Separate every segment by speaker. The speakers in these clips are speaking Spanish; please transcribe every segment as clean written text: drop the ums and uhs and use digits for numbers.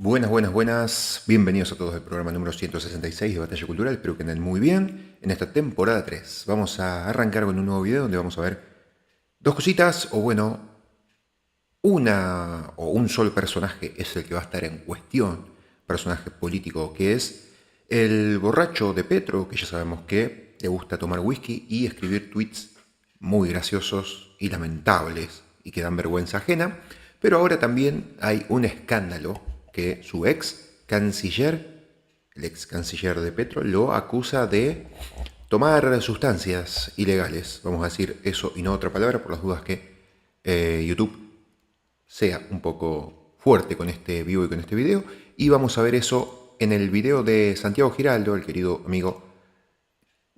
Speaker 1: Buenas, buenas, buenas. Bienvenidos a todos al programa número 166 de Batalla Cultural. Espero que anden muy bien en esta temporada 3. Vamos a arrancar con un nuevo video donde vamos a ver dos cositas, o bueno, una o un solo personaje es el que va a estar en cuestión, personaje político que es el borracho de Petro, que ya sabemos que le gusta tomar whisky y escribir tweets muy graciosos y lamentables y que dan vergüenza ajena. Pero ahora también hay un escándalo que su ex canciller, el ex canciller de Petro, lo acusa de tomar sustancias ilegales. Vamos a decir eso y no otra palabra por las dudas que YouTube sea un poco fuerte con este vivo y con este video. Y vamos a ver eso en el video de Santiago Giraldo, el querido amigo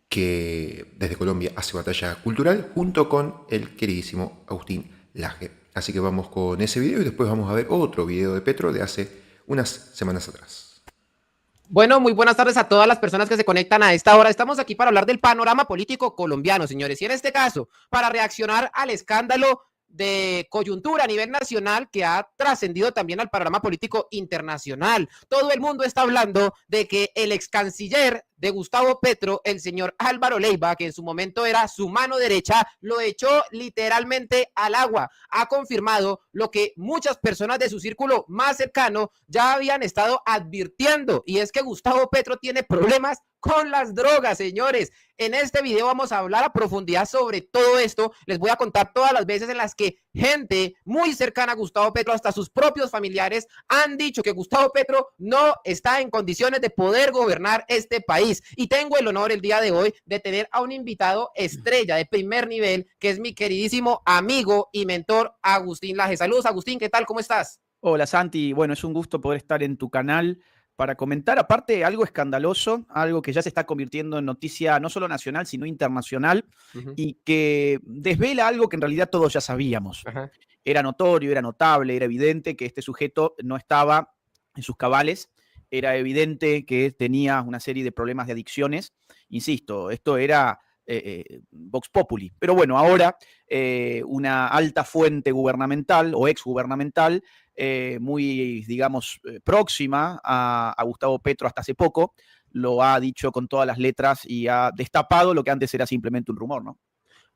Speaker 1: que desde Colombia hace batalla cultural, junto con el queridísimo Agustín Laje. Así que vamos con ese video y después vamos a ver otro video de Petro de hace unas semanas atrás.
Speaker 2: Bueno, muy buenas tardes a todas las personas que se conectan a esta hora. Estamos aquí para hablar del panorama político colombiano, señores. Y en este caso, para reaccionar al escándalo de coyuntura a nivel nacional que ha trascendido también al panorama político internacional. Todo el mundo está hablando de que el ex canciller de Gustavo Petro, el señor Álvaro Leiva, que en su momento era su mano derecha, lo echó literalmente al agua. Ha confirmado lo que muchas personas de su círculo más cercano ya habían estado advirtiendo, y es que Gustavo Petro tiene problemas con las drogas, señores. En este video vamos a hablar a profundidad sobre todo esto. Les voy a contar todas las veces en las que gente muy cercana a Gustavo Petro, hasta sus propios familiares, han dicho que Gustavo Petro no está en condiciones de poder gobernar este país. Y tengo el honor el día de hoy de tener a un invitado estrella de primer nivel, que es mi queridísimo amigo y mentor Agustín Laje. Saludos, Agustín, ¿qué tal? ¿Cómo estás?
Speaker 3: Hola Santi, bueno, es un gusto poder estar en tu canal para comentar, aparte, algo escandaloso, algo que ya se está convirtiendo en noticia no solo nacional, sino internacional, y que desvela algo que en realidad todos ya sabíamos.
Speaker 2: Ajá.
Speaker 3: Era notorio, era notable, era evidente que este sujeto no estaba en sus cabales, era evidente que tenía una serie de problemas de adicciones. Insisto, esto era Vox Populi. Pero bueno, ahora una alta fuente gubernamental o exgubernamental muy, digamos, próxima a Gustavo Petro hasta hace poco, lo ha dicho con todas las letras y ha destapado lo que antes era simplemente un rumor, ¿no?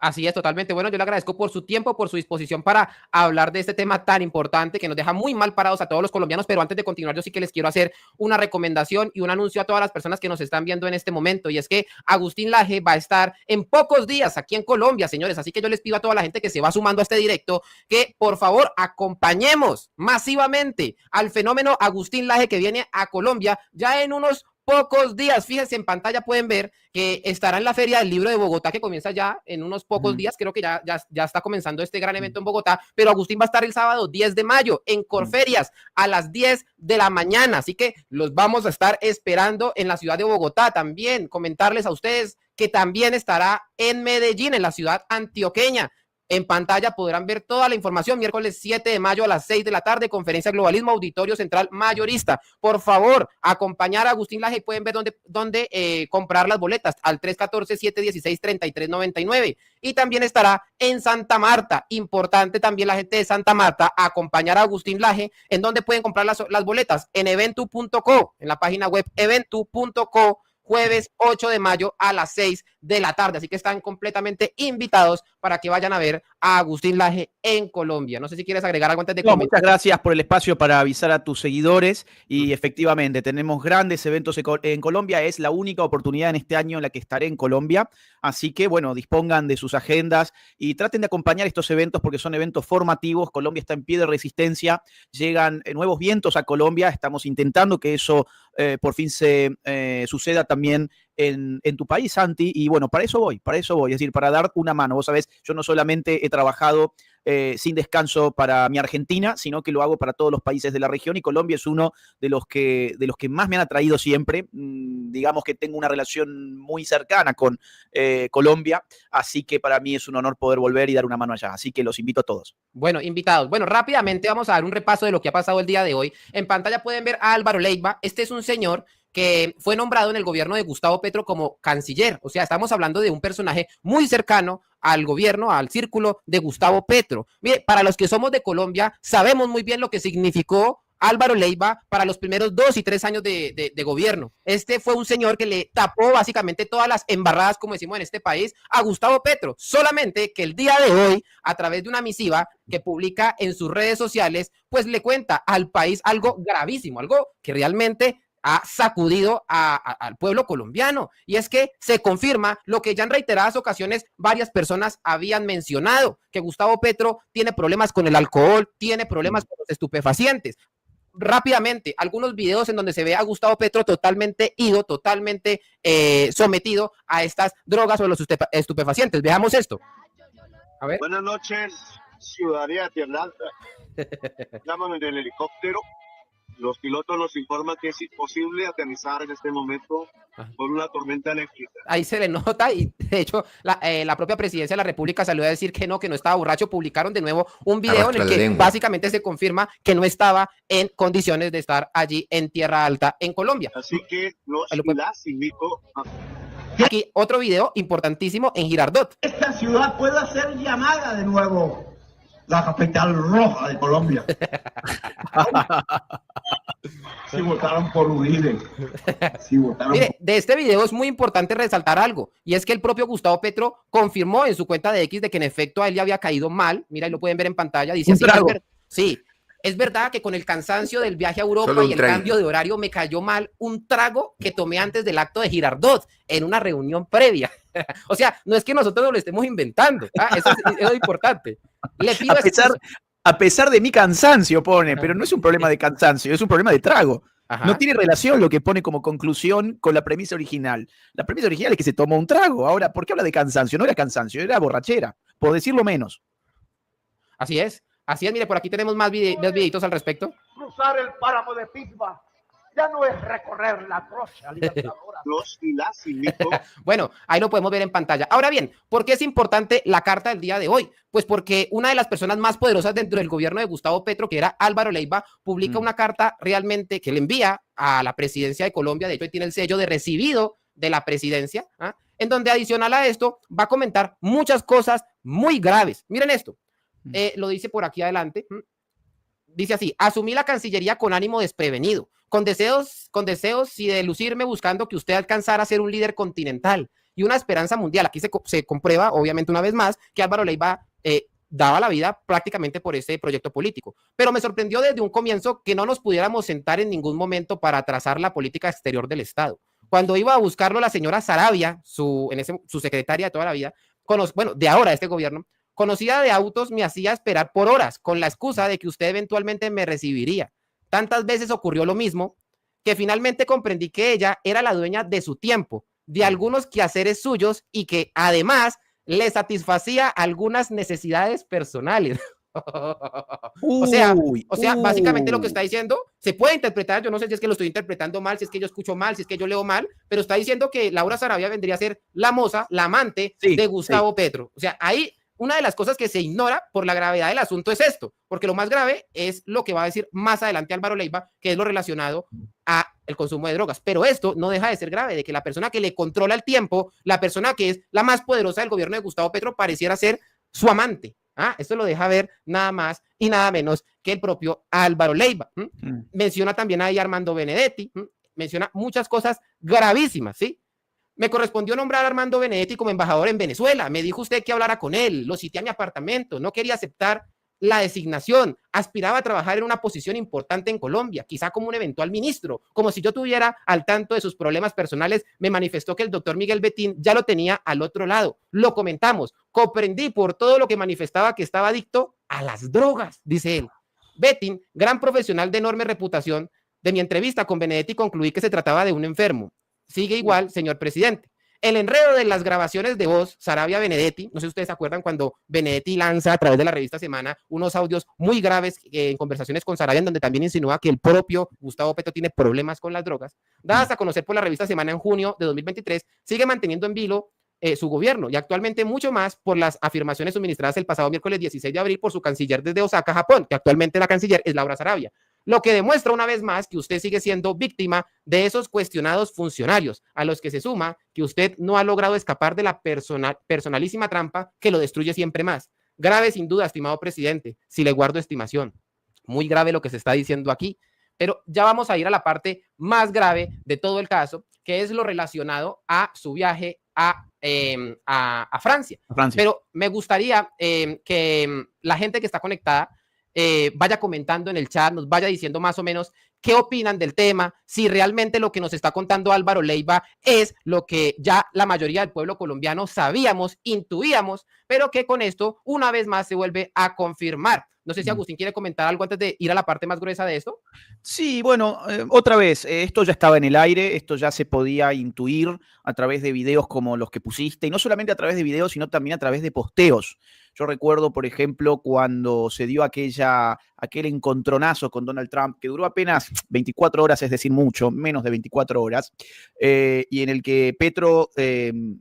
Speaker 2: Así es, totalmente. Bueno, yo le agradezco por su tiempo, por su disposición para hablar de este tema tan importante que nos deja muy mal parados a todos los colombianos. Pero antes de continuar, yo sí que les quiero hacer una recomendación y un anuncio a todas las personas que nos están viendo en este momento. Y es que Agustín Laje va a estar en pocos días aquí en Colombia, señores. Así que yo les pido a toda la gente que se va sumando a este directo que por favor acompañemos masivamente al fenómeno Agustín Laje, que viene a Colombia ya en unos pocos días. Fíjense, en pantalla pueden ver que estará en la Feria del Libro de Bogotá, que comienza ya en unos pocos días. Creo que ya está comenzando este gran evento en Bogotá, pero Agustín va a estar el sábado 10 de mayo en Corferias a las 10 de la mañana, así que los vamos a estar esperando en la ciudad de Bogotá. También comentarles a ustedes que también estará en Medellín, en la ciudad antioqueña. En pantalla podrán ver toda la información. Miércoles 7 de mayo a las 6 de la tarde, conferencia Globalismo, Auditorio Central Mayorista. Por favor, acompañar a Agustín Laje y pueden ver dónde comprar las boletas al 314-716-3399. Y también estará en Santa Marta. Importante también la gente de Santa Marta acompañar a Agustín Laje. ¿En dónde pueden comprar las boletas? En eventu.co, en la página web eventu.co, jueves 8 de mayo a las 6 de la tarde. Así que están completamente invitados para que vayan a ver a Agustín Laje en Colombia. No sé si quieres agregar algo antes de comentar.
Speaker 3: Muchas gracias por el espacio para avisar a tus seguidores. Y efectivamente, tenemos grandes eventos en Colombia. Es la única oportunidad en este año en la que estaré en Colombia. Así que, bueno, dispongan de sus agendas y traten de acompañar estos eventos porque son eventos formativos. Colombia está en pie de resistencia. Llegan nuevos vientos a Colombia. Estamos intentando que eso por fin se suceda también en tu país, Santi, y bueno, para eso voy, es decir, para dar una mano. Vos sabés, yo no solamente he trabajado sin descanso para mi Argentina, sino que lo hago para todos los países de la región, y Colombia es uno de los que más me han atraído siempre. Digamos que tengo una relación muy cercana con Colombia, así que para mí es un honor poder volver y dar una mano allá, así que los invito a todos.
Speaker 2: Bueno, invitados. Bueno, rápidamente vamos a dar un repaso de lo que ha pasado el día de hoy. En pantalla pueden ver a Álvaro Leiva. Este es un señor que fue nombrado en el gobierno de Gustavo Petro como canciller. O sea, estamos hablando de un personaje muy cercano al gobierno, al círculo de Gustavo Petro. Mire, para los que somos de Colombia, sabemos muy bien lo que significó Álvaro Leiva para los primeros 2 y 3 años de gobierno. Este fue un señor que le tapó básicamente todas las embarradas, como decimos en este país, a Gustavo Petro. Solamente que el día de hoy, a través de una misiva que publica en sus redes sociales, pues le cuenta al país algo gravísimo, algo que realmente ha sacudido al pueblo colombiano, y es que se confirma lo que ya en reiteradas ocasiones varias personas habían mencionado, que Gustavo Petro tiene problemas con el alcohol, tiene problemas con los estupefacientes. Rápidamente, algunos videos en donde se ve a Gustavo Petro totalmente ido, totalmente sometido a estas drogas o los estupefacientes. Veamos esto.
Speaker 4: A ver. Buenas noches, ciudadanía de Tierra Alta. Llaman en el helicóptero. Los pilotos nos informan que es imposible aterrizar en este momento por una tormenta eléctrica.
Speaker 2: Ahí se le nota, y de hecho la propia presidencia de la República salió a decir que no estaba borracho. Publicaron de nuevo un video en el que básicamente se confirma que no estaba en condiciones de estar allí en Tierra Alta, en Colombia.
Speaker 4: Así que las invito a...
Speaker 2: Aquí otro video importantísimo en Girardot.
Speaker 5: Esta ciudad puede ser llamada de nuevo la capital roja de Colombia. Si votaron por Uribe.
Speaker 2: Mire, de este video es muy importante resaltar algo, y es que el propio Gustavo Petro confirmó en su cuenta de X de que en efecto a él le había caído mal. Mira, ahí lo pueden ver en pantalla. Dice así, sí, es verdad que con el cansancio del viaje a Europa y el cambio de horario me cayó mal un trago que tomé antes del acto de Girardot en una reunión previa. O sea, no es que nosotros lo estemos inventando. Eso es importante. Le pido
Speaker 3: a pesar de mi cansancio, pone, pero no es un problema de cansancio, es un problema de trago. Ajá. No tiene relación lo que pone como conclusión con la premisa original. La premisa original es que se tomó un trago. Ahora, ¿por qué habla de cansancio? No era cansancio, era borrachera, por decirlo menos.
Speaker 2: Así es, mire, por aquí tenemos más videitos al respecto.
Speaker 5: Cruzar el páramo de Pisba ya no es recorrer la trocha libertadora.
Speaker 2: Bueno, ahí lo podemos ver en pantalla. Ahora bien, ¿por qué es importante la carta del día de hoy? Pues porque una de las personas más poderosas dentro del gobierno de Gustavo Petro, que era Álvaro Leiva, publica una carta realmente que le envía a la presidencia de Colombia. De hecho, tiene el sello de recibido de la presidencia, en donde adicional a esto va a comentar muchas cosas muy graves. Miren esto, lo dice por aquí adelante. Dice así: asumí la Cancillería con ánimo desprevenido, con deseos y de lucirme buscando que usted alcanzara a ser un líder continental y una esperanza mundial. Aquí se comprueba, obviamente, una vez más, que Álvaro Leiva daba la vida prácticamente por ese proyecto político. Pero me sorprendió desde un comienzo que no nos pudiéramos sentar en ningún momento para trazar la política exterior del Estado. Cuando iba a buscarlo la señora Saravia, su secretaria de toda la vida, de ahora este gobierno, conocida de autos, me hacía esperar por horas con la excusa de que usted eventualmente me recibiría. Tantas veces ocurrió lo mismo que finalmente comprendí que ella era la dueña de su tiempo, de algunos quehaceres suyos, y que además le satisfacía algunas necesidades personales. O sea, básicamente lo que está diciendo se puede interpretar, yo no sé si es que lo estoy interpretando mal, si es que yo escucho mal, si es que yo leo mal, pero está diciendo que Laura Saravia vendría a ser la moza, la amante de Gustavo Petro. O sea, ahí una de las cosas que se ignora por la gravedad del asunto es esto, porque lo más grave es lo que va a decir más adelante Álvaro Leiva, que es lo relacionado a el consumo de drogas. Pero esto no deja de ser grave, de que la persona que le controla el tiempo, la persona que es la más poderosa del gobierno de Gustavo Petro, pareciera ser su amante. Esto lo deja ver nada más y nada menos que el propio Álvaro Leiva. Menciona también ahí a Armando Benedetti, menciona muchas cosas gravísimas, ¿sí? Me correspondió nombrar a Armando Benedetti como embajador en Venezuela. Me dijo usted que hablara con él. Lo cité a mi apartamento. No quería aceptar la designación. Aspiraba a trabajar en una posición importante en Colombia, quizá como un eventual ministro. Como si yo tuviera al tanto de sus problemas personales, me manifestó que el doctor Miguel Betín ya lo tenía al otro lado. Lo comentamos. Comprendí por todo lo que manifestaba que estaba adicto a las drogas, dice él. Betín, gran profesional de enorme reputación. De mi entrevista con Benedetti concluí que se trataba de un enfermo. Sigue igual, señor presidente. El enredo de las grabaciones de voz, Saravia Benedetti, no sé si ustedes se acuerdan cuando Benedetti lanza a través de la revista Semana unos audios muy graves en conversaciones con Saravia, en donde también insinúa que el propio Gustavo Petro tiene problemas con las drogas. Dadas a conocer por la revista Semana en junio de 2023, sigue manteniendo en vilo su gobierno, y actualmente mucho más por las afirmaciones suministradas el pasado miércoles 16 de abril por su canciller desde Osaka, Japón, que actualmente la canciller es Laura Saravia. Lo que demuestra una vez más que usted sigue siendo víctima de esos cuestionados funcionarios, a los que se suma que usted no ha logrado escapar de la personalísima trampa que lo destruye siempre más. Grave sin duda, estimado presidente, si le guardo estimación. Muy grave lo que se está diciendo aquí. Pero ya vamos a ir a la parte más grave de todo el caso, que es lo relacionado a su viaje a Francia. Pero me gustaría que la gente que está conectada vaya comentando en el chat, nos vaya diciendo más o menos qué opinan del tema, si realmente lo que nos está contando Álvaro Leiva es lo que ya la mayoría del pueblo colombiano sabíamos, intuíamos, pero que con esto una vez más se vuelve a confirmar. No sé si Agustín quiere comentar algo antes de ir a la parte más gruesa de esto.
Speaker 3: Sí, bueno, otra vez, esto ya estaba en el aire, esto ya se podía intuir a través de videos como los que pusiste, y no solamente a través de videos, sino también a través de posteos. Yo recuerdo, por ejemplo, cuando se dio aquel encontronazo con Donald Trump, que duró apenas 24 horas, es decir, mucho, menos de 24 horas, y en el que Petro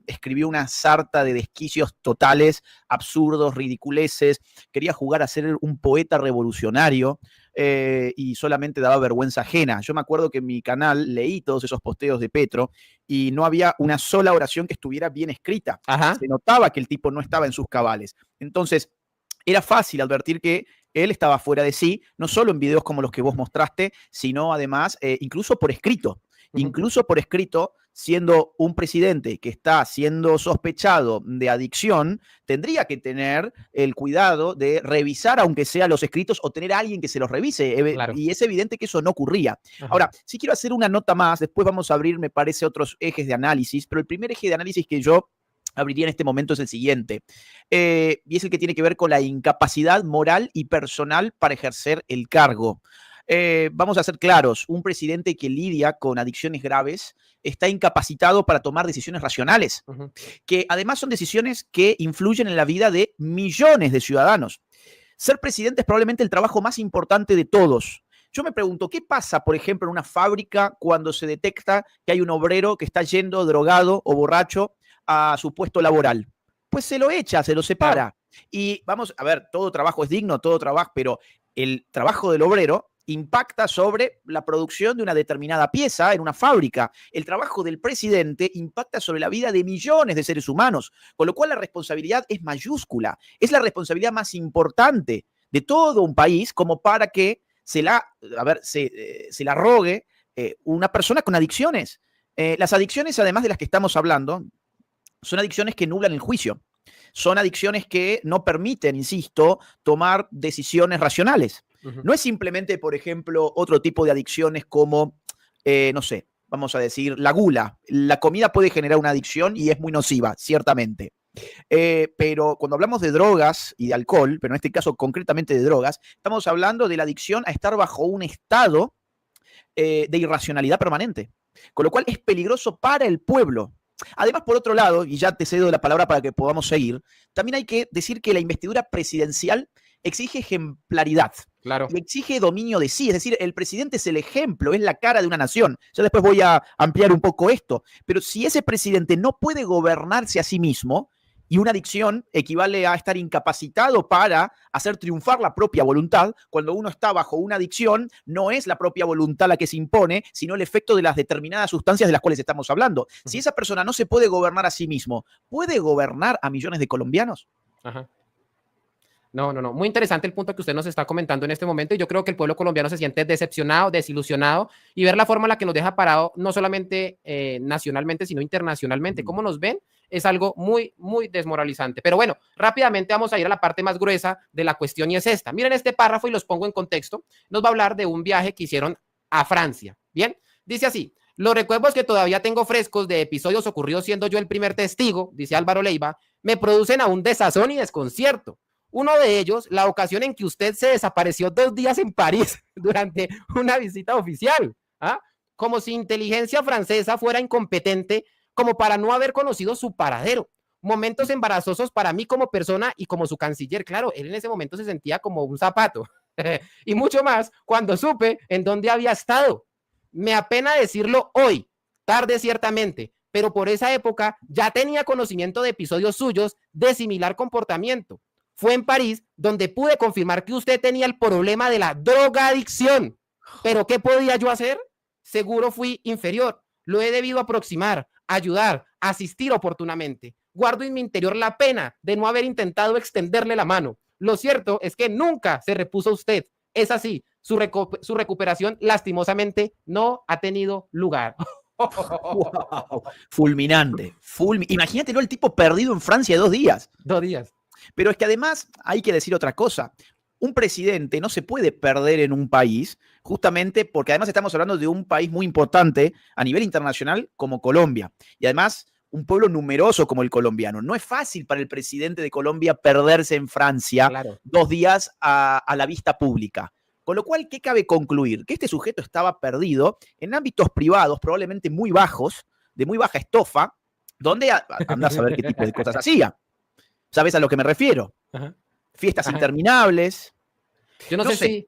Speaker 3: escribió una sarta de desquicios totales, absurdos, ridiculeces, quería jugar a ser un poeta revolucionario, y solamente daba vergüenza ajena. Yo me acuerdo que en mi canal leí todos esos posteos de Petro y no había una sola oración que estuviera bien escrita.
Speaker 2: Ajá.
Speaker 3: Se notaba que el tipo no estaba en sus cabales. Entonces, era fácil advertir que él estaba fuera de sí, no solo en videos como los que vos mostraste, sino además incluso por escrito. Incluso por escrito, siendo un presidente que está siendo sospechado de adicción, tendría que tener el cuidado de revisar, aunque sea los escritos, o tener a alguien que se los revise.
Speaker 2: Claro.
Speaker 3: Y es evidente que eso no ocurría.
Speaker 2: Ajá.
Speaker 3: Ahora, sí quiero hacer una nota más, después vamos a abrir, me parece, otros ejes de análisis, pero el primer eje de análisis que yo abriría en este momento es el siguiente, y es el que tiene que ver con la incapacidad moral y personal para ejercer el cargo. Vamos a ser claros, un presidente que lidia con adicciones graves está incapacitado para tomar decisiones racionales, que además son decisiones que influyen en la vida de millones de ciudadanos. Ser presidente es probablemente el trabajo más importante de todos. Yo me pregunto, ¿qué pasa, por ejemplo, en una fábrica cuando se detecta que hay un obrero que está yendo drogado o borracho a su puesto laboral? Pues se lo echa, se lo separa. Y vamos a ver, todo trabajo es digno, todo trabajo, pero el trabajo del obrero impacta sobre la producción de una determinada pieza en una fábrica. El trabajo del presidente impacta sobre la vida de millones de seres humanos, con lo cual la responsabilidad es mayúscula. Es la responsabilidad más importante de todo un país como para que se la rogue una persona con adicciones. Las adicciones, además de las que estamos hablando, son adicciones que nublan el juicio. Son adicciones que no permiten, insisto, tomar decisiones racionales. No es simplemente, por ejemplo, otro tipo de adicciones como, no sé, vamos a decir, la gula. La comida puede generar una adicción y es muy nociva, ciertamente. Pero cuando hablamos de drogas y de alcohol, pero en este caso concretamente de drogas, estamos hablando de la adicción a estar bajo un estado de irracionalidad permanente, con lo cual es peligroso para el pueblo. Además, por otro lado, y ya te cedo la palabra para que podamos seguir, también hay que decir que la investidura presidencial exige ejemplaridad.
Speaker 2: Claro.
Speaker 3: Y exige dominio de sí, es decir, el presidente es el ejemplo, es la cara de una nación. Ya después voy a ampliar un poco esto, pero si ese presidente no puede gobernarse a sí mismo, y una adicción equivale a estar incapacitado para hacer triunfar la propia voluntad, cuando uno está bajo una adicción, no es la propia voluntad la que se impone, sino el efecto de las determinadas sustancias de las cuales estamos hablando. Si esa persona no se puede gobernar a sí mismo, ¿puede gobernar a millones de colombianos?
Speaker 2: Ajá. No. Muy interesante el punto que usted nos está comentando en este momento y yo creo que el pueblo colombiano se siente decepcionado, desilusionado y ver la forma en la que nos deja parado no solamente nacionalmente, sino internacionalmente. ¿Cómo nos ven? Es algo muy, muy desmoralizante. Pero bueno, rápidamente vamos a ir a la parte más gruesa de la cuestión y es esta. Miren este párrafo y los pongo en contexto. Nos va a hablar de un viaje que hicieron a Francia. Bien, dice así. Los recuerdos que todavía tengo frescos de episodios ocurridos siendo yo el primer testigo, dice Álvaro Leiva, me producen aún desazón y desconcierto. Uno de ellos, la ocasión en que usted se desapareció 2 días en París durante una visita oficial, como si inteligencia francesa fuera incompetente como para no haber conocido su paradero. Momentos embarazosos para mí como persona y como su canciller. Claro, él en ese momento se sentía como un zapato. Y mucho más cuando supe en dónde había estado. Me apena decirlo hoy, tarde ciertamente, pero por esa época ya tenía conocimiento de episodios suyos de similar comportamiento. Fue en París donde pude confirmar que usted tenía el problema de la drogadicción. ¿Pero qué podía yo hacer? Seguro fui inferior. Lo he debido aproximar, ayudar, asistir oportunamente. Guardo en mi interior la pena de no haber intentado extenderle la mano. Lo cierto es que nunca se repuso usted. Es así. su recuperación lastimosamente no ha tenido lugar.
Speaker 3: Wow. Fulminante. Imagínate, ¿no? El tipo perdido en Francia 2 días.
Speaker 2: 2 días.
Speaker 3: Pero es que además hay que decir otra cosa. Un presidente no se puede perder en un país, justamente porque además estamos hablando de un país muy importante a nivel internacional como Colombia. Y además un pueblo numeroso como el colombiano. No es fácil para el presidente de Colombia perderse en Francia 2 días a la vista pública. Con lo cual, ¿qué cabe concluir? Que este sujeto estaba perdido en ámbitos privados, probablemente muy bajos, de muy baja estofa, donde andás a saber qué tipo de cosas hacía. ¿Sabes a lo que me refiero?
Speaker 2: Ajá.
Speaker 3: Fiestas interminables.
Speaker 2: Yo no sé si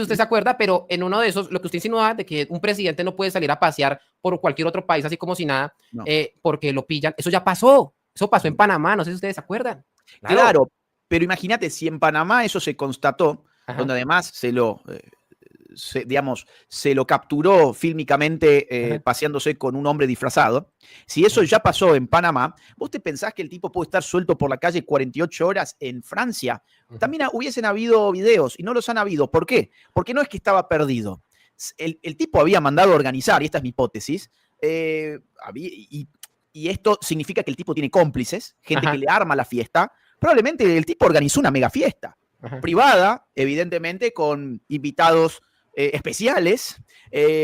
Speaker 2: usted se acuerda, pero en uno de esos, lo que usted insinúa de que un presidente no puede salir a pasear por cualquier otro país así como si nada, no. Porque lo pillan, eso ya pasó. Eso pasó en Panamá, no sé si ustedes se acuerdan.
Speaker 3: Claro, pero imagínate si en Panamá eso se constató, donde además se lo capturó fílmicamente paseándose con un hombre disfrazado. Si eso ya pasó en Panamá, ¿vos te pensás que el tipo puede estar suelto por la calle 48 horas en Francia? También hubiesen habido videos y no los han habido. ¿Por qué? Porque no es que estaba perdido. El tipo había mandado a organizar, y esta es mi hipótesis, y esto significa que el tipo tiene cómplices, gente que le arma la fiesta. Probablemente el tipo organizó una mega fiesta privada, evidentemente, con invitados especiales,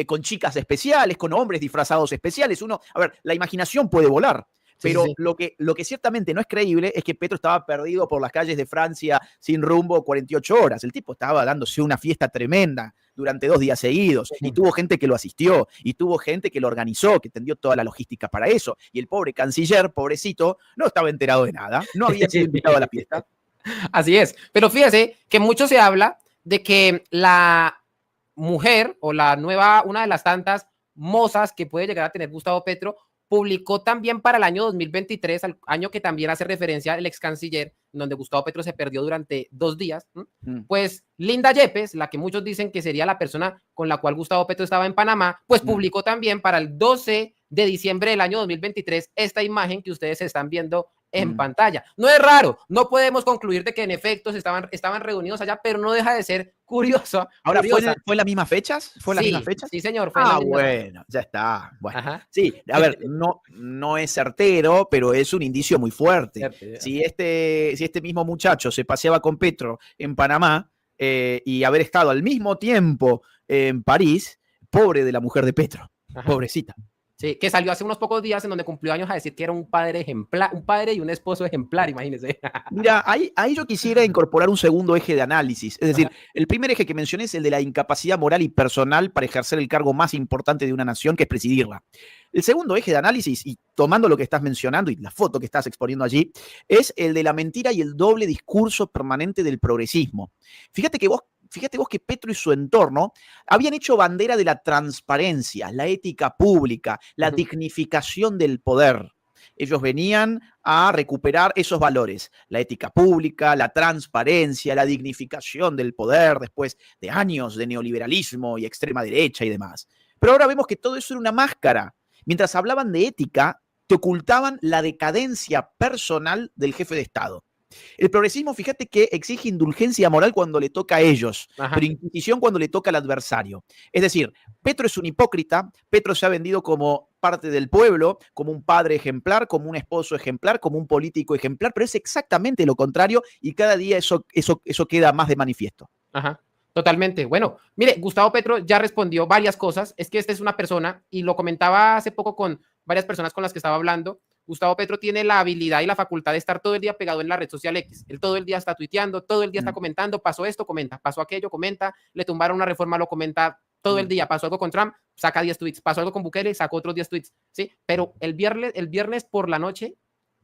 Speaker 3: con chicas especiales, con hombres disfrazados especiales. A ver, la imaginación puede volar, pero sí. Lo que ciertamente no es creíble es que Petro estaba perdido por las calles de Francia sin rumbo 48 horas. El tipo estaba dándose una fiesta tremenda durante 2 días seguidos, y tuvo gente que lo asistió, y tuvo gente que lo organizó, que tendió toda la logística para eso, y el pobre canciller, pobrecito, no estaba enterado de nada, no había sido invitado a la fiesta.
Speaker 2: Así es, pero fíjese que mucho se habla de que la mujer o una de las tantas mozas que puede llegar a tener Gustavo Petro, publicó también para el año 2023, al año que también hace referencia el ex canciller, donde Gustavo Petro se perdió durante 2 días, pues Linda Yepes, la que muchos dicen que sería la persona con la cual Gustavo Petro estaba en Panamá, pues publicó también para el 12 de diciembre del año 2023 esta imagen que ustedes están viendo en pantalla. No es raro, no podemos concluir de que en efecto estaban reunidos allá, pero no deja de ser curioso.
Speaker 3: Ahora, ¿fue las mismas fechas? ¿Fue las mismas fechas?
Speaker 2: Sí, señor.
Speaker 3: Bueno, ya está. Bueno, sí, a ver, no es certero, pero es un indicio muy fuerte. Si este mismo muchacho se paseaba con Petro en Panamá y haber estado al mismo tiempo en París, pobre de la mujer de Petro, pobrecita.
Speaker 2: Sí, que salió hace unos pocos días en donde cumplió años a decir que era un padre ejemplar, un padre y un esposo ejemplar, imagínense.
Speaker 3: Mira, ahí yo quisiera incorporar un segundo eje de análisis. Es decir, el primer eje que mencioné es el de la incapacidad moral y personal para ejercer el cargo más importante de una nación, que es presidirla. El segundo eje de análisis, y tomando lo que estás mencionando y la foto que estás exponiendo allí, es el de la mentira y el doble discurso permanente del progresismo. Fíjate vos que Petro y su entorno habían hecho bandera de la transparencia, la ética pública, la dignificación del poder. Ellos venían a recuperar esos valores, la ética pública, la transparencia, la dignificación del poder después de años de neoliberalismo y extrema derecha y demás. Pero ahora vemos que todo eso era una máscara. Mientras hablaban de ética, te ocultaban la decadencia personal del jefe de Estado. El progresismo, fíjate que exige indulgencia moral cuando le toca a ellos, pero inquisición cuando le toca al adversario. Es decir, Petro es un hipócrita, Petro se ha vendido como parte del pueblo, como un padre ejemplar, como un esposo ejemplar, como un político ejemplar, pero es exactamente lo contrario, y cada día eso queda más de manifiesto.
Speaker 2: Totalmente. Bueno, mire, Gustavo Petro ya respondió varias cosas. Es que esta es una persona, y lo comentaba hace poco con varias personas con las que estaba hablando. Gustavo Petro tiene la habilidad y la facultad de estar todo el día pegado en la red social X. Él todo el día está tuiteando, todo el día está comentando, pasó esto, comenta, pasó aquello, comenta, le tumbaron una reforma, lo comenta todo el día, pasó algo con Trump, saca 10 tweets, pasó algo con Bukele, sacó otros 10 tweets, ¿sí? Pero el viernes por la noche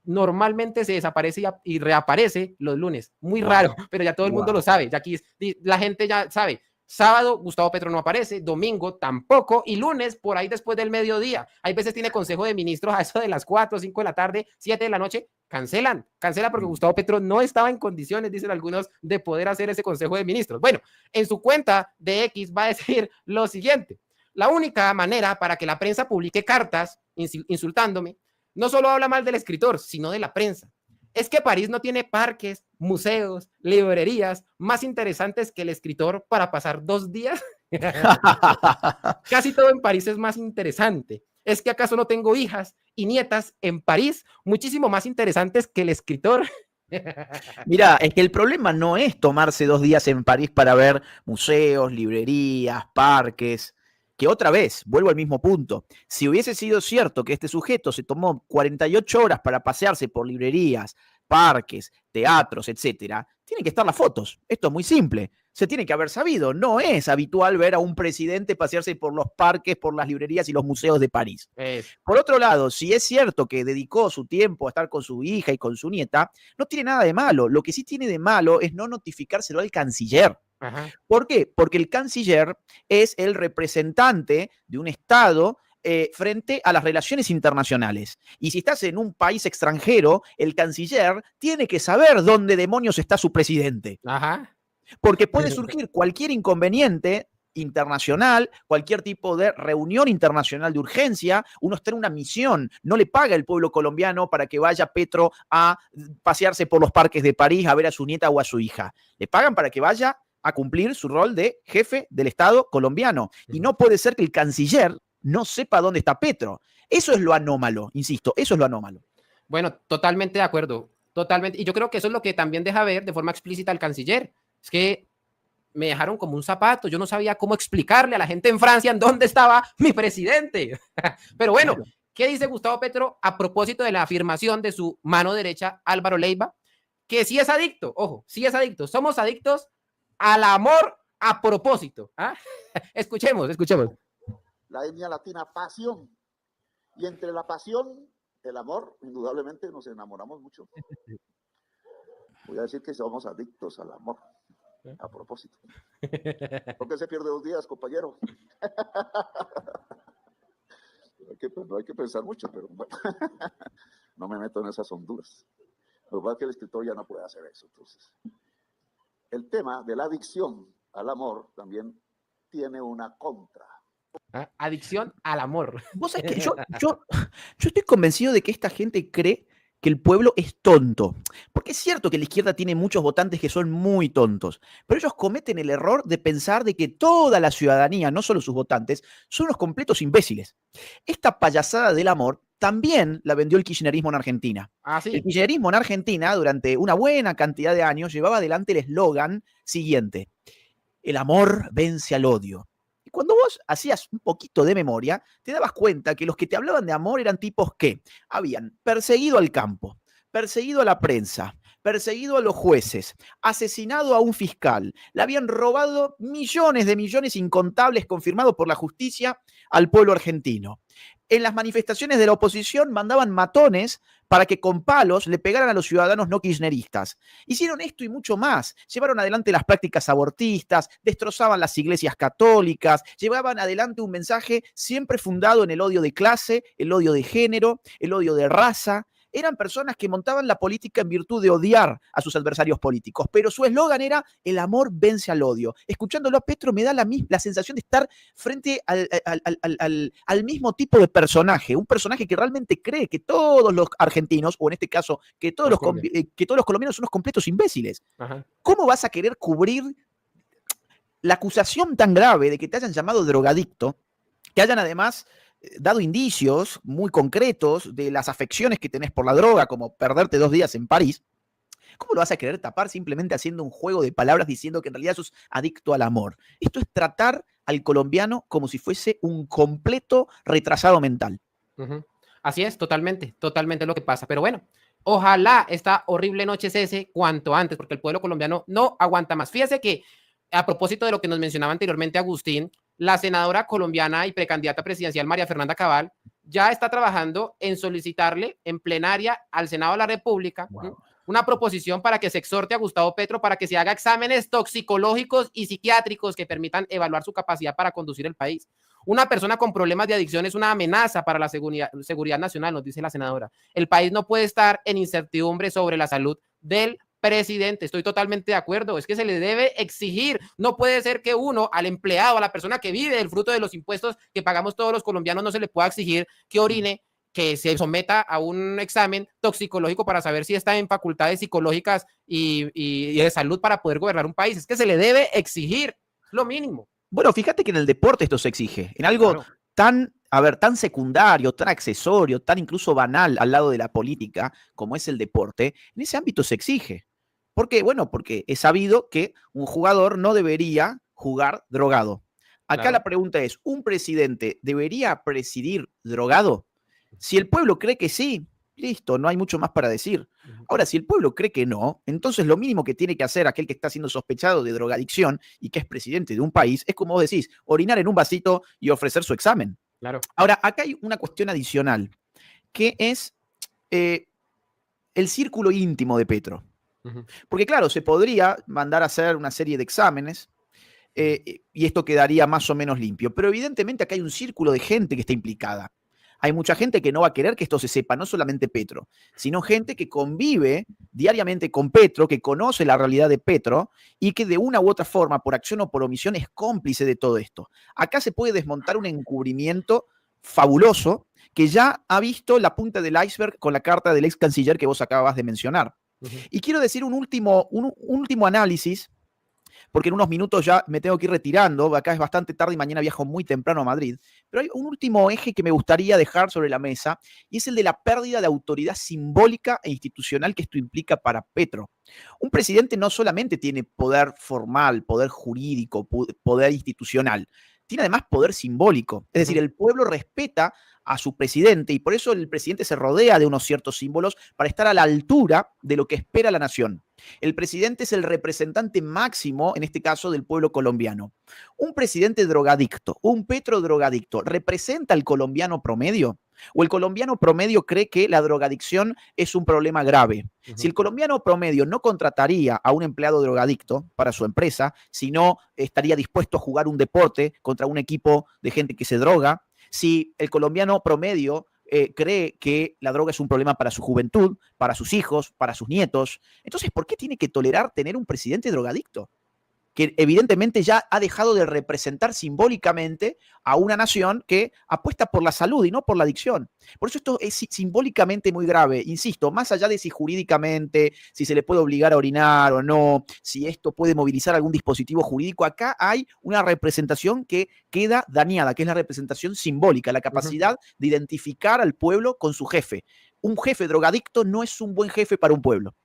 Speaker 2: normalmente se desaparece y reaparece los lunes. Muy raro, pero ya todo el mundo lo sabe. Ya aquí la gente ya sabe. Sábado, Gustavo Petro no aparece, domingo tampoco, y lunes, por ahí después del mediodía. Hay veces tiene consejo de ministros a eso de las 4, 5 de la tarde, 7 de la noche, cancela porque Gustavo Petro no estaba en condiciones, dicen algunos, de poder hacer ese consejo de ministros. Bueno, en su cuenta de X va a decir lo siguiente: la única manera para que la prensa publique cartas insultándome, no solo habla mal del escritor, sino de la prensa. es que París no tiene parques, museos, librerías más interesantes que el escritor para pasar 2 días. Casi todo en París es más interesante. ¿Es que acaso no tengo hijas y nietas en París muchísimo más interesantes que el escritor?
Speaker 3: Mira, es que el problema no es tomarse 2 días en París para ver museos, librerías, parques, que otra vez, vuelvo al mismo punto. Si hubiese sido cierto que este sujeto se tomó 48 horas para pasearse por librerías, parques, teatros, etcétera, tienen que estar las fotos. Esto es muy simple. Se tiene que haber sabido. No es habitual ver a un presidente pasearse por los parques, por las librerías y los museos de París. Por otro lado, si es cierto que dedicó su tiempo a estar con su hija y con su nieta, no tiene nada de malo. Lo que sí tiene de malo es no notificárselo al canciller.
Speaker 2: Ajá.
Speaker 3: ¿Por qué? Porque el canciller es el representante de un Estado frente a las relaciones internacionales. Y si estás en un país extranjero, el canciller tiene que saber dónde demonios está su presidente.
Speaker 2: Ajá.
Speaker 3: Porque puede surgir cualquier inconveniente internacional, cualquier tipo de reunión internacional de urgencia, uno está en una misión, no le paga el pueblo colombiano para que vaya Petro a pasearse por los parques de París a ver a su nieta o a su hija. Le pagan para que vaya a cumplir su rol de jefe del Estado colombiano. Y no puede ser que el canciller no sepa dónde está Petro. Eso es lo anómalo, insisto, eso es lo anómalo.
Speaker 2: Bueno, totalmente de acuerdo, totalmente. Y yo creo que eso es lo que también deja ver de forma explícita al canciller. Es que me dejaron como un zapato, yo no sabía cómo explicarle a la gente en Francia en dónde estaba mi presidente. Pero bueno, ¿qué dice Gustavo Petro a propósito de la afirmación de su mano derecha, Álvaro Leiva? Que sí es adicto, ojo, sí es adicto. Somos adictos al amor a propósito. ¿Ah? Escuchemos.
Speaker 6: La etnia latina, pasión. Y entre la pasión, el amor, indudablemente nos enamoramos mucho. Voy a decir que somos adictos al amor, a propósito. ¿Por qué se pierde 2 días, compañero? No hay que pensar mucho, pero bueno, no me meto en esas honduras. Lo que pasa es que el escritor ya no puede hacer eso. Entonces, el tema de la adicción al amor también tiene una contra.
Speaker 2: Adicción al amor.
Speaker 3: Vos sabés que yo estoy convencido de que esta gente cree que el pueblo es tonto. Porque es cierto que la izquierda tiene muchos votantes que son muy tontos, pero ellos cometen el error de pensar de que toda la ciudadanía, no solo sus votantes, son unos completos imbéciles. Esta payasada del amor también la vendió el kirchnerismo en Argentina.
Speaker 2: ¿Sí?
Speaker 3: El kirchnerismo en Argentina, durante una buena cantidad de años, llevaba adelante el eslogan siguiente: el amor vence al odio. Y cuando vos hacías un poquito de memoria, te dabas cuenta que los que te hablaban de amor eran tipos que habían perseguido al campo, perseguido a la prensa, perseguido a los jueces, asesinado a un fiscal, le habían robado millones de millones incontables confirmados por la justicia al pueblo argentino. En las manifestaciones de la oposición mandaban matones para que con palos le pegaran a los ciudadanos no kirchneristas. Hicieron esto y mucho más. Llevaron adelante las prácticas abortistas, destrozaban las iglesias católicas, llevaban adelante un mensaje siempre fundado en el odio de clase, el odio de género, el odio de raza. Eran personas que montaban la política en virtud de odiar a sus adversarios políticos, pero su eslogan era el amor vence al odio. Escuchándolo a Petro me da la sensación de estar frente al mismo tipo de personaje, un personaje que realmente cree que todos los argentinos, o en este caso, que todos los colombianos son unos completos imbéciles.
Speaker 2: Ajá.
Speaker 3: ¿Cómo vas a querer cubrir la acusación tan grave de que te hayan llamado drogadicto, que hayan además dado indicios muy concretos de las afecciones que tenés por la droga, como perderte 2 días en París? ¿Cómo lo vas a querer tapar simplemente haciendo un juego de palabras diciendo que en realidad sos adicto al amor? Esto es tratar al colombiano como si fuese un completo retrasado mental.
Speaker 2: Así es, totalmente lo que pasa. Pero bueno, ojalá esta horrible noche cese cuanto antes, porque el pueblo colombiano no aguanta más. Fíjese que, a propósito de lo que nos mencionaba anteriormente Agustín, la senadora colombiana y precandidata presidencial María Fernanda Cabal ya está trabajando en solicitarle en plenaria al Senado de la República una proposición para que se exhorte a Gustavo Petro para que se haga exámenes toxicológicos y psiquiátricos que permitan evaluar su capacidad para conducir el país. Una persona con problemas de adicción es una amenaza para la seguridad nacional, nos dice la senadora. El país no puede estar en incertidumbre sobre la salud del presidente. Estoy totalmente de acuerdo. Es que se le debe exigir. No puede ser que uno, al empleado, a la persona que vive del fruto de los impuestos que pagamos todos los colombianos, no se le pueda exigir que orine, que se someta a un examen toxicológico para saber si está en facultades psicológicas y de salud para poder gobernar un país. Es que se le debe exigir, es lo mínimo.
Speaker 3: Bueno, fíjate que en el deporte esto se exige, en algo tan, tan secundario, tan accesorio, tan incluso banal al lado de la política, como es el deporte, en ese ámbito se exige. ¿Por qué? Bueno, porque es sabido que un jugador no debería jugar drogado. Acá la pregunta es, ¿un presidente debería presidir drogado? Si el pueblo cree que sí, listo, no hay mucho más para decir. Ahora, si el pueblo cree que no, entonces lo mínimo que tiene que hacer aquel que está siendo sospechado de drogadicción y que es presidente de un país es, como vos decís, orinar en un vasito y ofrecer su examen.
Speaker 2: Claro.
Speaker 3: Ahora, acá hay una cuestión adicional, que es el círculo íntimo de Petro. Porque claro, se podría mandar a hacer una serie de exámenes y esto quedaría más o menos limpio, pero evidentemente acá hay un círculo de gente que está implicada. Hay mucha gente que no va a querer que esto se sepa, no solamente Petro, sino gente que convive diariamente con Petro, que conoce la realidad de Petro y que de una u otra forma, por acción o por omisión, es cómplice de todo esto. Acá se puede desmontar un encubrimiento fabuloso que ya ha visto la punta del iceberg con la carta del ex canciller que vos acabas de mencionar. Y quiero decir un último análisis, porque en unos minutos ya me tengo que ir retirando, acá es bastante tarde y mañana viajo muy temprano a Madrid, pero hay un último eje que me gustaría dejar sobre la mesa y es el de la pérdida de autoridad simbólica e institucional que esto implica para Petro. Un presidente no solamente tiene poder formal, poder jurídico, poder institucional, tiene además poder simbólico, es decir, el pueblo respeta a su presidente y por eso el presidente se rodea de unos ciertos símbolos para estar a la altura de lo que espera la nación. El presidente es el representante máximo, en este caso, del pueblo colombiano. Un presidente drogadicto, un Petro drogadicto, ¿representa al colombiano promedio? ¿O el colombiano promedio cree que la drogadicción es un problema grave? Si el colombiano promedio no contrataría a un empleado drogadicto para su empresa, sino estaría dispuesto a jugar un deporte contra un equipo de gente que se droga, si el colombiano promedio cree que la droga es un problema para su juventud, para sus hijos, para sus nietos, entonces, ¿por qué tiene que tolerar tener un presidente drogadicto? Que evidentemente ya ha dejado de representar simbólicamente a una nación que apuesta por la salud y no por la adicción. Por eso esto es simbólicamente muy grave, insisto, más allá de si jurídicamente, si se le puede obligar a orinar o no, si esto puede movilizar algún dispositivo jurídico, acá hay una representación que queda dañada, que es la representación simbólica, la capacidad de identificar al pueblo con su jefe. Un jefe drogadicto no es un buen jefe para un pueblo.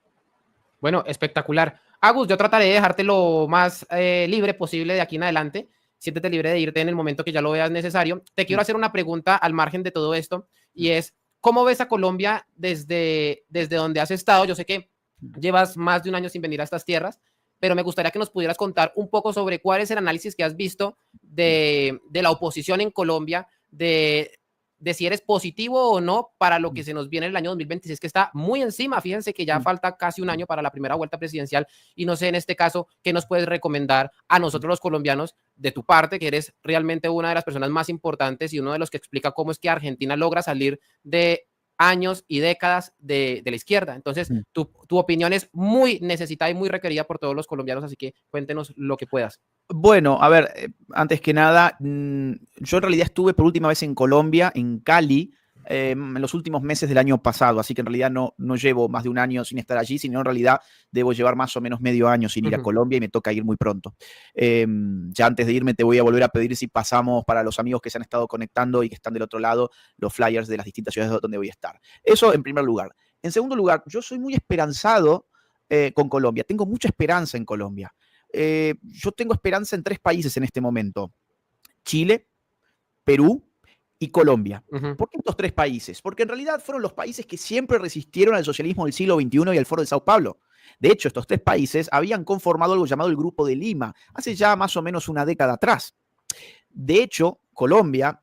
Speaker 2: Bueno, espectacular. Agus, yo trataré de dejarte lo más libre posible de aquí en adelante. Siéntete libre de irte en el momento que ya lo veas necesario. Te quiero hacer una pregunta al margen de todo esto y es, ¿cómo ves a Colombia desde donde has estado? Yo sé que llevas más de un año sin venir a estas tierras, pero me gustaría que nos pudieras contar un poco sobre cuál es el análisis que has visto de la oposición en Colombia, de si eres positivo o no para lo que se nos viene en el año 2026, que está muy encima. Fíjense que ya falta casi un año para la primera vuelta presidencial y no sé en este caso qué nos puedes recomendar a nosotros los colombianos de tu parte, que eres realmente una de las personas más importantes y uno de los que explica cómo es que Argentina logra salir de años y décadas de la izquierda. Entonces, tu opinión es muy necesitada y muy requerida por todos los colombianos, así que cuéntenos lo que puedas.
Speaker 3: Bueno, a ver, antes que nada, yo en realidad estuve por última vez en Colombia, en Cali, en los últimos meses del año pasado, así que en realidad no llevo más de un año sin estar allí, sino en realidad debo llevar más o menos medio año sin ir a Colombia y me toca ir muy pronto. Ya antes de irme te voy a volver a pedir si pasamos para los amigos que se han estado conectando y que están del otro lado, los flyers de las distintas ciudades donde voy a estar. Eso en primer lugar. En segundo lugar, yo soy muy esperanzado con Colombia, tengo mucha esperanza en Colombia. Yo tengo esperanza en 3 países en este momento: Chile, Perú y Colombia. ¿Por qué estos 3 países? Porque en realidad fueron los países que siempre resistieron al socialismo del siglo XXI y al Foro de Sao Paulo. De hecho, estos 3 países habían conformado algo llamado el Grupo de Lima, hace ya más o menos una década atrás. De hecho, Colombia,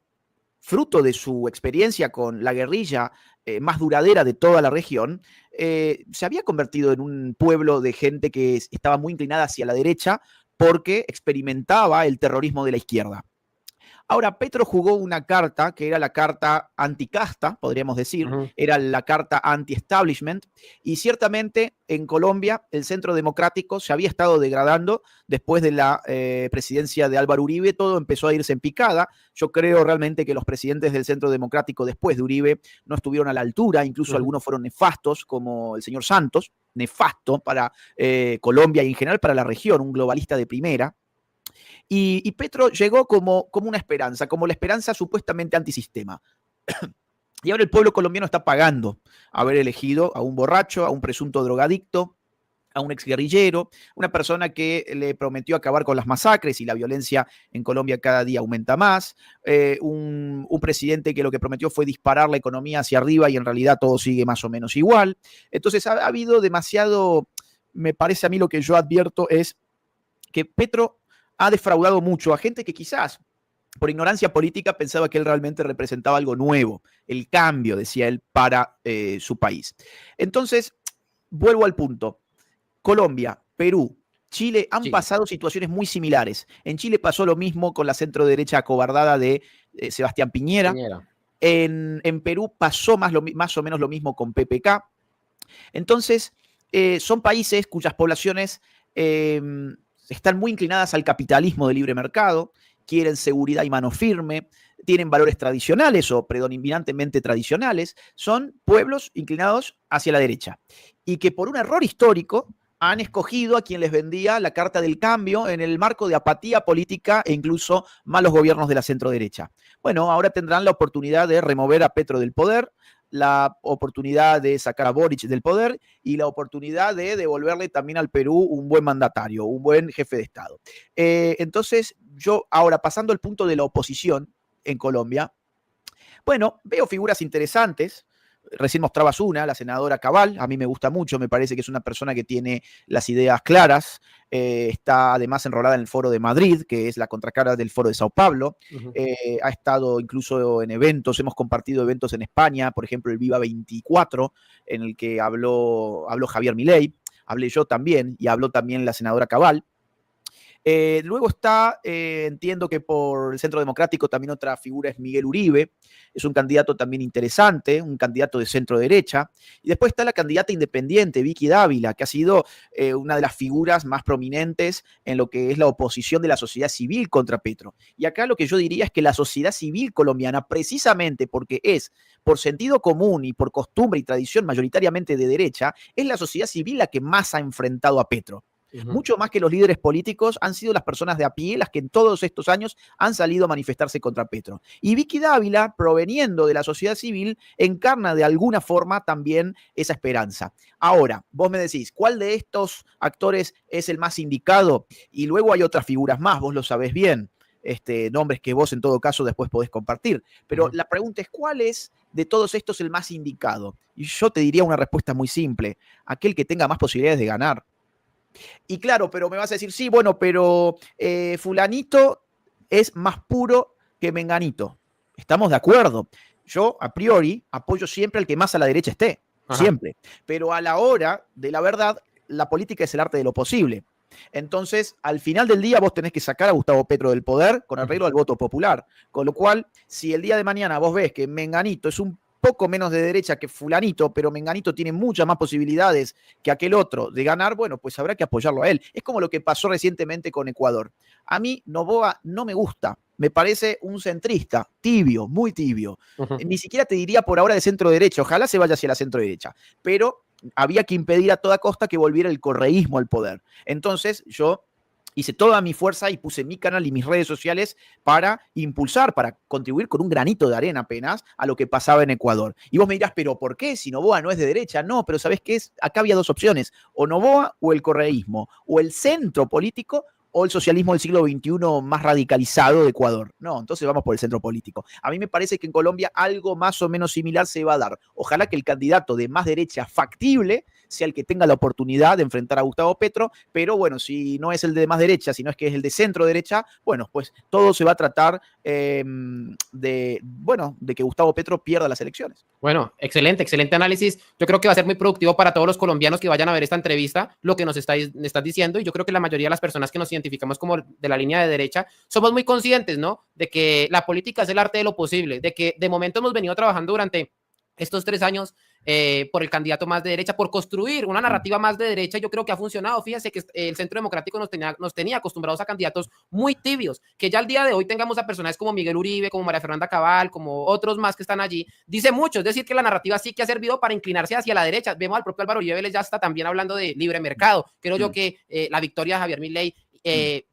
Speaker 3: fruto de su experiencia con la guerrilla más duradera de toda la región, se había convertido en un pueblo de gente que estaba muy inclinada hacia la derecha porque experimentaba el terrorismo de la izquierda. Ahora, Petro jugó una carta que era la carta anticasta, podríamos decir, era la carta anti-establishment, y ciertamente en Colombia el Centro Democrático se había estado degradando después de la presidencia de Álvaro Uribe, todo empezó a irse en picada. Yo creo realmente que los presidentes del Centro Democrático después de Uribe no estuvieron a la altura, incluso algunos fueron nefastos, como el señor Santos, nefasto para Colombia y en general para la región, un globalista de primera. Y Petro llegó como una esperanza, como la esperanza supuestamente antisistema. Y ahora el pueblo colombiano está pagando haber elegido a un borracho, a un presunto drogadicto, a un exguerrillero, una persona que le prometió acabar con las masacres y la violencia en Colombia cada día aumenta más, un presidente que lo que prometió fue disparar la economía hacia arriba y en realidad todo sigue más o menos igual. Entonces ha habido demasiado, me parece a mí lo que yo advierto es que Petro ha defraudado mucho a gente que quizás por ignorancia política pensaba que él realmente representaba algo nuevo, el cambio, decía él, para su país. Entonces, vuelvo al punto. Colombia, Perú, Chile han pasado situaciones muy similares. En Chile pasó lo mismo con la centro-derecha acobardada de Sebastián Piñera. En Perú pasó más o menos lo mismo con PPK. Entonces, son países cuyas poblaciones están muy inclinadas al capitalismo de libre mercado, quieren seguridad y mano firme, tienen valores tradicionales o predominantemente tradicionales, son pueblos inclinados hacia la derecha y que por un error histórico han escogido a quien les vendía la carta del cambio en el marco de apatía política e incluso malos gobiernos de la centroderecha. Bueno, ahora tendrán la oportunidad de remover a Petro del poder, la oportunidad de sacar a Boric del poder y la oportunidad de devolverle también al Perú un buen mandatario, un buen jefe de Estado. Entonces, yo ahora pasando al punto de la oposición en Colombia, bueno, veo figuras interesantes. Recién mostrabas una, la senadora Cabal, a mí me gusta mucho, me parece que es una persona que tiene las ideas claras, está además enrolada en el Foro de Madrid, que es la contracara del Foro de Sao Paulo, ha estado incluso en eventos, hemos compartido eventos en España, por ejemplo el Viva 24, en el que habló Javier Milei, hablé yo también, y habló también la senadora Cabal. Luego está, entiendo que por el Centro Democrático también otra figura es Miguel Uribe, es un candidato también interesante, un candidato de centro derecha, y después está la candidata independiente, Vicky Dávila, que ha sido una de las figuras más prominentes en lo que es la oposición de la sociedad civil contra Petro. Y acá lo que yo diría es que la sociedad civil colombiana, precisamente porque es por sentido común y por costumbre y tradición mayoritariamente de derecha, es la sociedad civil la que más ha enfrentado a Petro. Mucho más que los líderes políticos, han sido las personas de a pie las que en todos estos años han salido a manifestarse contra Petro. Y Vicky Dávila, proveniendo de la sociedad civil, encarna de alguna forma también esa esperanza. Ahora, vos me decís, ¿cuál de estos actores es el más indicado? Y luego hay otras figuras más, vos lo sabés bien, nombres que vos en todo caso después podés compartir. Pero la pregunta es, ¿cuál es de todos estos el más indicado? Y yo te diría una respuesta muy simple, aquel que tenga más posibilidades de ganar. Y claro, pero me vas a decir, sí, bueno, pero fulanito es más puro que menganito. Estamos de acuerdo. Yo, a priori, apoyo siempre al que más a la derecha esté. Siempre. Pero a la hora de la verdad, la política es el arte de lo posible. Entonces, al final del día, vos tenés que sacar a Gustavo Petro del poder con arreglo al voto popular. Con lo cual, si el día de mañana vos ves que menganito es un poco menos de derecha que fulanito, pero menganito tiene muchas más posibilidades que aquel otro de ganar, bueno, pues habrá que apoyarlo a él. Es como lo que pasó recientemente con Ecuador. A mí Noboa no me gusta, me parece un centrista, tibio, muy tibio. Ni siquiera te diría por ahora de centro derecha, ojalá se vaya hacia la centro derecha, pero había que impedir a toda costa que volviera el correísmo al poder. Entonces yo hice toda mi fuerza y puse mi canal y mis redes sociales para impulsar, para contribuir con un granito de arena apenas a lo que pasaba en Ecuador. Y vos me dirás, ¿pero por qué? Si Noboa no es de derecha. No, pero ¿sabés qué es? Acá había dos opciones, o Noboa o el correísmo, o el centro político o el socialismo del siglo XXI más radicalizado de Ecuador. No, entonces vamos por el centro político. A mí me parece que en Colombia algo más o menos similar se va a dar. Ojalá que el candidato de más derecha factible sea el que tenga la oportunidad de enfrentar a Gustavo Petro, pero bueno, si no es el de más derecha, sino es que es el de centro derecha, bueno, pues todo se va a tratar de que Gustavo Petro pierda las elecciones.
Speaker 2: Bueno, excelente análisis. Yo creo que va a ser muy productivo para todos los colombianos que vayan a ver esta entrevista, lo que nos estás diciendo, y yo creo que la mayoría de las personas que nos identificamos como de la línea de derecha somos muy conscientes, ¿no? De que la política es el arte de lo posible, de que de momento hemos venido trabajando durante estos 3 años por el candidato más de derecha, por construir una narrativa más de derecha. Yo creo que ha funcionado. Fíjense que el Centro Democrático nos tenía acostumbrados a candidatos muy tibios, que ya al día de hoy tengamos a personajes como Miguel Uribe, como María Fernanda Cabal, como otros más que están allí, dice mucho. Es decir, que la narrativa sí que ha servido para inclinarse hacia la derecha. Vemos al propio Álvaro Uribe Vélez ya está también hablando de libre mercado. Creo yo que la victoria de Javier Milei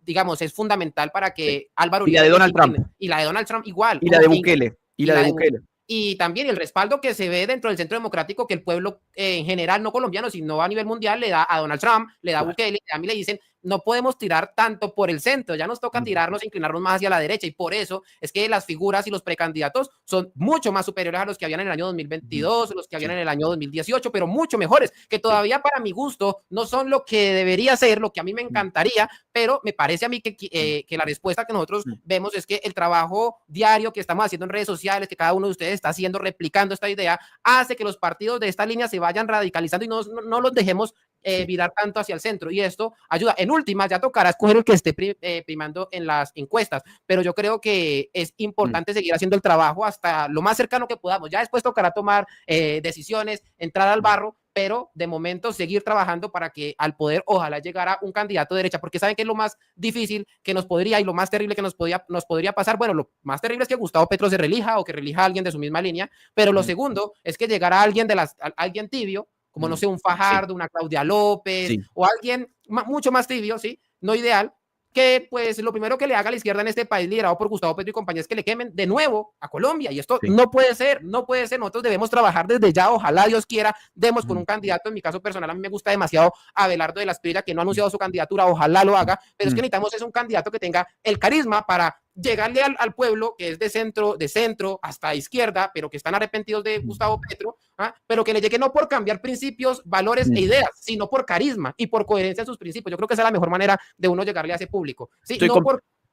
Speaker 2: digamos, es fundamental para que Álvaro Uribe...
Speaker 3: Y la de Donald Trump.
Speaker 2: Y la de Donald Trump igual.
Speaker 3: Y la de Bukele. Y la de Bukele.
Speaker 2: Y también el respaldo que se ve dentro del Centro Democrático, que el pueblo en general, no colombiano, sino a nivel mundial, le da a Donald Trump, le da a Bukele, a mí le dicen, no podemos tirar tanto por el centro, ya nos toca tirarnos, inclinarnos más hacia la derecha, y por eso es que las figuras y los precandidatos son mucho más superiores a los que habían en el año 2022, los que habían en el año 2018, pero mucho mejores, que todavía para mi gusto no son lo que debería ser, lo que a mí me encantaría, pero me parece a mí que la respuesta que nosotros vemos es que el trabajo diario que estamos haciendo en redes sociales, que cada uno de ustedes está haciendo, replicando esta idea, hace que los partidos de esta línea se vayan radicalizando y no los dejemos virar tanto hacia el centro, y esto ayuda. En últimas, ya tocará escoger el que esté primando en las encuestas, pero yo creo que es importante seguir haciendo el trabajo hasta lo más cercano que podamos. Ya después tocará tomar decisiones, entrar al barro, pero de momento seguir trabajando para que al poder ojalá llegara un candidato de derecha, porque saben que es lo más difícil que nos podría, y lo más terrible que nos podría pasar. Bueno, lo más terrible es que Gustavo Petro se reelija o que reelija a alguien de su misma línea, pero lo segundo es que llegara alguien alguien tibio, como no sé, un Fajardo, una Claudia López, o alguien mucho más tibio, ¿sí? No ideal, que pues lo primero que le haga a la izquierda en este país liderado por Gustavo Petro y compañía es que le quemen de nuevo a Colombia, y esto no puede ser. Nosotros debemos trabajar desde ya, ojalá Dios quiera, demos con un candidato. En mi caso personal, a mí me gusta demasiado Abelardo de la Espriella, que no ha anunciado su candidatura, ojalá lo haga, pero es que necesitamos un candidato que tenga el carisma para llegarle al pueblo, que es de centro hasta izquierda, pero que están arrepentidos de Gustavo Petro, pero que le llegue no por cambiar principios, valores e ideas, sino por carisma y por coherencia en sus principios. Yo creo que esa es la mejor manera de uno llegarle a ese público, ¿sí?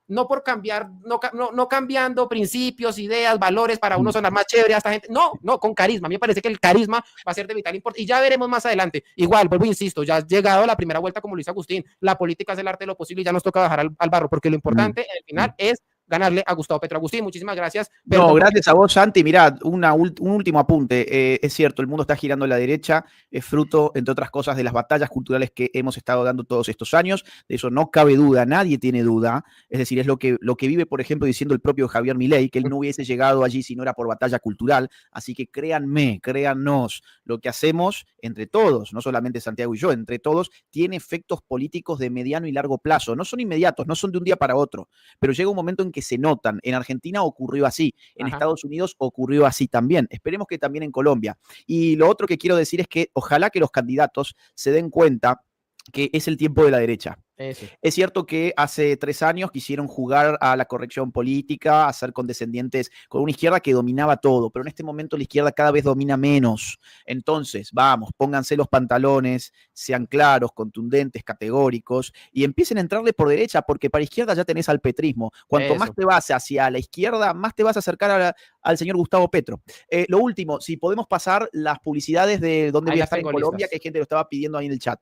Speaker 2: No por cambiar, no cambiando principios, ideas, valores para uno sonar más chévere a esta gente. No, con carisma. A mí me parece que el carisma va a ser de vital importancia, y ya veremos más adelante. Igual, vuelvo, insisto, ya has llegado a la primera vuelta, como lo hizo Agustín. La política es el arte de lo posible y ya nos toca bajar al barro, porque lo importante al final es ganarle a Gustavo Petro. Agustín, muchísimas gracias.
Speaker 3: No, gracias a vos, Santi. Mirá, un último apunte. Es cierto, el mundo está girando a la derecha, es fruto, entre otras cosas, de las batallas culturales que hemos estado dando todos estos años. De eso no cabe duda, nadie tiene duda. Es decir, es lo que vive, por ejemplo, diciendo el propio Javier Milei, que él no hubiese llegado allí si no era por batalla cultural. Así que créannos, lo que hacemos entre todos, no solamente Santiago y yo, entre todos, tiene efectos políticos de mediano y largo plazo. No son inmediatos, no son de un día para otro, pero llega un momento en que se notan. En Argentina ocurrió así, en Estados Unidos ocurrió así también. Esperemos que también en Colombia. Y lo otro que quiero decir es que ojalá que los candidatos se den cuenta que es el tiempo de la derecha.
Speaker 2: Eso.
Speaker 3: Es cierto que hace 3 años quisieron jugar a la corrección política, a ser condescendientes con una izquierda que dominaba todo, pero en este momento la izquierda cada vez domina menos. Entonces, vamos, pónganse los pantalones, sean claros, contundentes, categóricos, y empiecen a entrarle por derecha, porque para izquierda ya tenés al petrismo. Cuanto más te vas hacia la izquierda, más te vas a acercar al señor Gustavo Petro. Lo último, si podemos pasar las publicidades de dónde voy a estar en Colombia, que hay gente que lo estaba pidiendo ahí en el chat.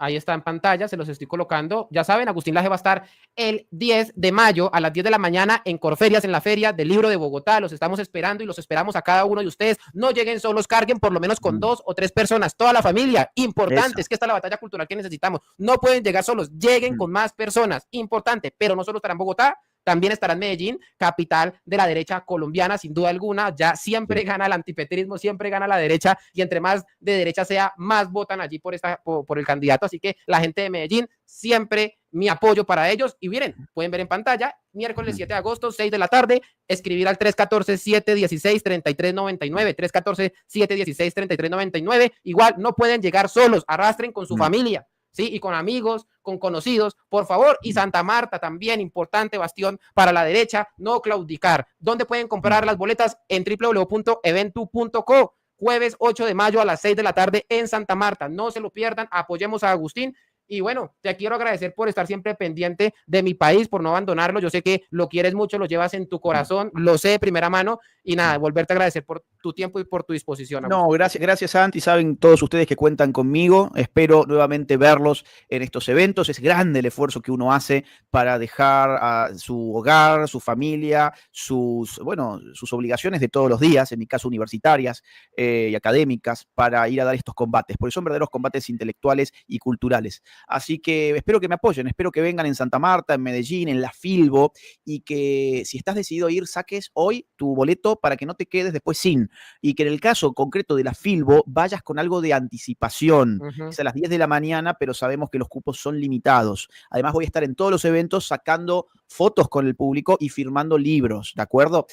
Speaker 2: Ahí está en pantalla, se los estoy colocando. Ya saben, Agustín Laje va a estar el 10 de mayo a las 10 de la mañana en Corferias, en la Feria del Libro de Bogotá. Los estamos esperando y los esperamos a cada uno de ustedes. No lleguen solos, carguen por lo menos con 2 o 3 personas, toda la familia. Importante, es que esta es la batalla cultural que necesitamos. No pueden llegar solos, lleguen con más personas. Importante, pero no solo estará en Bogotá, también estará en Medellín, capital de la derecha colombiana, sin duda alguna. Ya siempre gana el antipetrismo, siempre gana la derecha, y entre más de derecha sea, más votan allí por el candidato. Así que la gente de Medellín, siempre mi apoyo para ellos. Y miren, pueden ver en pantalla, miércoles 7 de agosto, 6 de la tarde, escribir al 314-716-3399, 314-716-3399. Igual no pueden llegar solos, arrastren con su familia, ¿sí? Y con amigos, con conocidos, por favor. Y Santa Marta también, importante bastión para la derecha, no claudicar. ¿Dónde pueden comprar las boletas? En www.eventu.co. jueves 8 de mayo a las 6 de la tarde en Santa Marta. No se lo pierdan, apoyemos a Agustín. Y bueno, te quiero agradecer por estar siempre pendiente de mi país, por no abandonarlo. Yo sé que lo quieres mucho, lo llevas en tu corazón, lo sé de primera mano. Y nada, volverte a agradecer por tu tiempo y por tu disposición,
Speaker 3: No, gracias, Santi. Saben todos ustedes que cuentan conmigo. Espero nuevamente verlos en estos eventos. Es grande el esfuerzo que uno hace para dejar a su hogar, su familia, sus obligaciones de todos los días, en mi caso universitarias y académicas, para ir a dar estos combates, porque son verdaderos combates intelectuales y culturales. Así que espero que me apoyen, espero que vengan en Santa Marta, en Medellín, en la Filbo, y que si estás decidido a ir, saques hoy tu boleto para que no te quedes después sin. Y que en el caso concreto de la Filbo vayas con algo de anticipación. Es a las 10 de la mañana, pero sabemos que los cupos son limitados. Además voy a estar en todos los eventos sacando fotos con el público y firmando libros, ¿de acuerdo?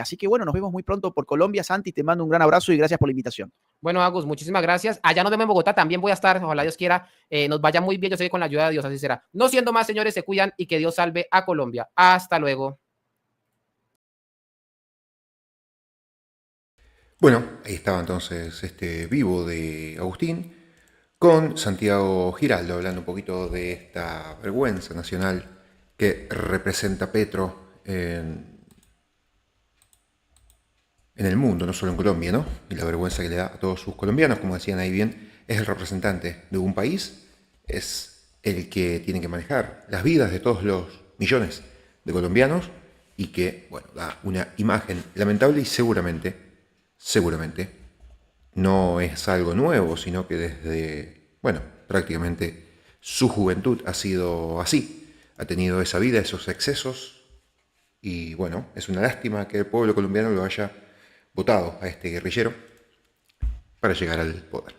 Speaker 3: Así que bueno, nos vemos muy pronto por Colombia. Santi, te mando un gran abrazo y gracias por la invitación.
Speaker 2: Bueno, Agus, muchísimas gracias. Allá nos vemos en Bogotá, también voy a estar, ojalá Dios quiera, nos vaya muy bien, yo sé que con la ayuda de Dios así será. No siendo más, señores, se cuidan y que Dios salve a Colombia. Hasta luego.
Speaker 1: Bueno, ahí estaba entonces este vivo de Agustín con Santiago Giraldo hablando un poquito de esta vergüenza nacional que representa Petro en el mundo, no solo en Colombia, ¿no? Y la vergüenza que le da a todos sus colombianos, como decían ahí bien, es el representante de un país, es el que tiene que manejar las vidas de todos los millones de colombianos y que, bueno, da una imagen lamentable y seguramente no es algo nuevo, sino que desde, bueno, prácticamente su juventud ha sido así, ha tenido esa vida, esos excesos y, bueno, es una lástima que el pueblo colombiano lo haya votado a este guerrillero para llegar al poder.